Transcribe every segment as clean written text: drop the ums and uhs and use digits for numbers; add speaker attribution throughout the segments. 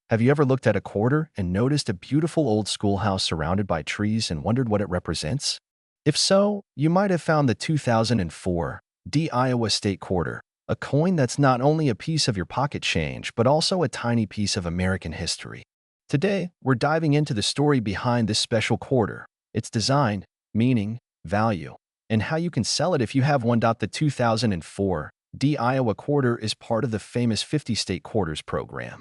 Speaker 1: Have you ever looked at a quarter and noticed a beautiful old schoolhouse surrounded by trees and wondered what it represents? If so, you might have found the 2004 Iowa State Quarter, a coin that's not only a piece of your pocket change but also a tiny piece of American history. Today, we're diving into the story behind this special quarter, its design, meaning, value, and how you can sell it if you have one. The 2004 Iowa Quarter is part of the famous 50-state quarters program,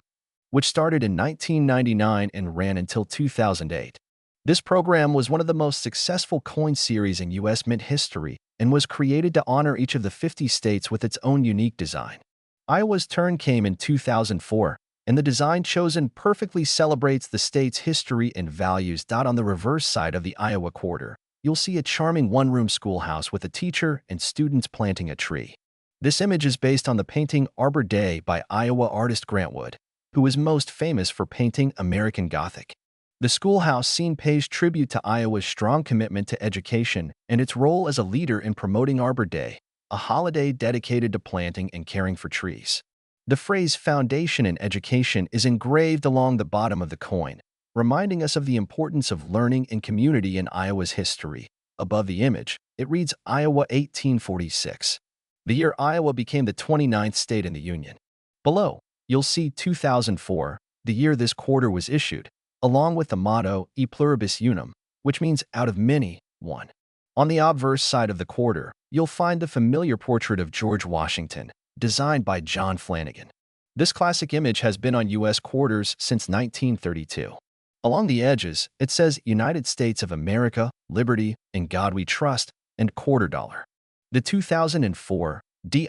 Speaker 1: which started in 1999 and ran until 2008. This program was one of the most successful coin series in U.S. mint history and was created to honor each of the 50 states with its own unique design. Iowa's turn came in 2004, and the design chosen perfectly celebrates the state's history and values. On the reverse side of the Iowa Quarter, you'll see a charming one-room schoolhouse with a teacher and students planting a tree. This image is based on the painting Arbor Day by Iowa artist Grant Wood, who is most famous for painting American Gothic. The schoolhouse scene pays tribute to Iowa's strong commitment to education and its role as a leader in promoting Arbor Day, a holiday dedicated to planting and caring for trees. The phrase "foundation in education" is engraved along the bottom of the coin, reminding us of the importance of learning and community in Iowa's history. Above the image, it reads Iowa 1846, the year Iowa became the 29th state in the Union. Below, you'll see 2004, the year this quarter was issued, along with the motto E pluribus unum, which means out of many, one. On the obverse side of the quarter, you'll find the familiar portrait of George Washington, designed by John Flanagan. This classic image has been on U.S. quarters since 1932. Along the edges, it says United States of America, Liberty, in God We Trust, and quarter dollar. The 2004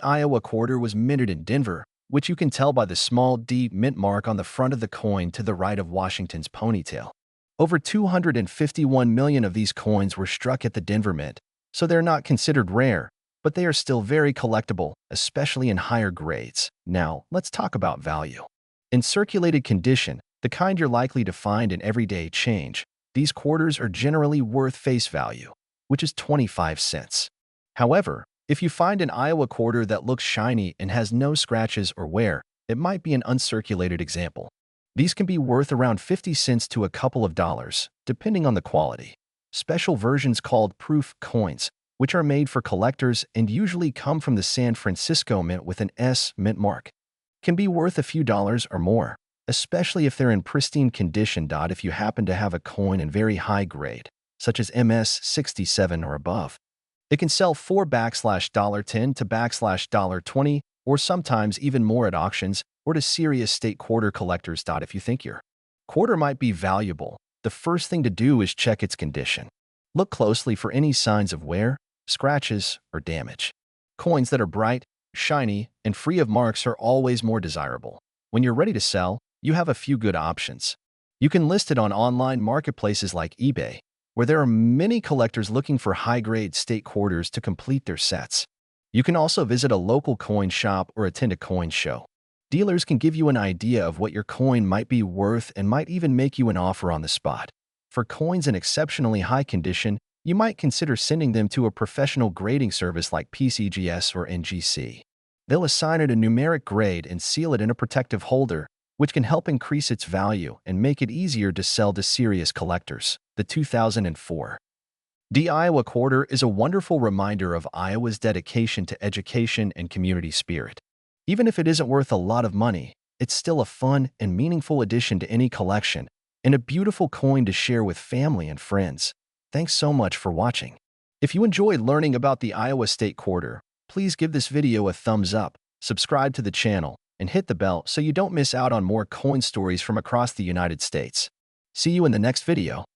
Speaker 1: Iowa Quarter was minted in Denver, which you can tell by the small D mint mark on the front of the coin to the right of Washington's ponytail. Over 251 million of these coins were struck at the Denver Mint, so they're not considered rare, but they are still very collectible, especially in higher grades. Now, let's talk about value. In circulated condition, the kind you're likely to find in everyday change, these quarters are generally worth face value, which is 25 cents. However, if you find an Iowa quarter that looks shiny and has no scratches or wear, it might be an uncirculated example. These can be worth around 50 cents to a couple of dollars, depending on the quality. Special versions called proof coins, which are made for collectors and usually come from the San Francisco Mint with an S mint mark, can be worth a few dollars or more, especially if they're in pristine condition. If you happen to have a coin in very high grade, such as MS 67 or above, it can sell for $10 to $20 or sometimes even more at auctions or to serious state quarter collectors. If you think your quarter might be valuable, the first thing to do is check its condition. Look closely for any signs of wear, scratches, or damage. Coins that are bright, shiny, and free of marks are always more desirable. When you're ready to sell, you have a few good options. You can list it on online marketplaces like eBay, where there are many collectors looking for high-grade state quarters to complete their sets. You can also visit a local coin shop or attend a coin show. Dealers can give you an idea of what your coin might be worth and might even make you an offer on the spot. For coins in exceptionally high condition, you might consider sending them to a professional grading service like PCGS or NGC. They'll assign it a numeric grade and seal it in a protective holder, which can help increase its value and make it easier to sell to serious collectors. The 2004 Iowa Quarter is a wonderful reminder of Iowa's dedication to education and community spirit. Even if it isn't worth a lot of money, it's still a fun and meaningful addition to any collection and a beautiful coin to share with family and friends. Thanks so much for watching. If you enjoyed learning about the Iowa State Quarter, please give this video a thumbs up, subscribe to the channel, and hit the bell so you don't miss out on more coin stories from across the United States. See you in the next video.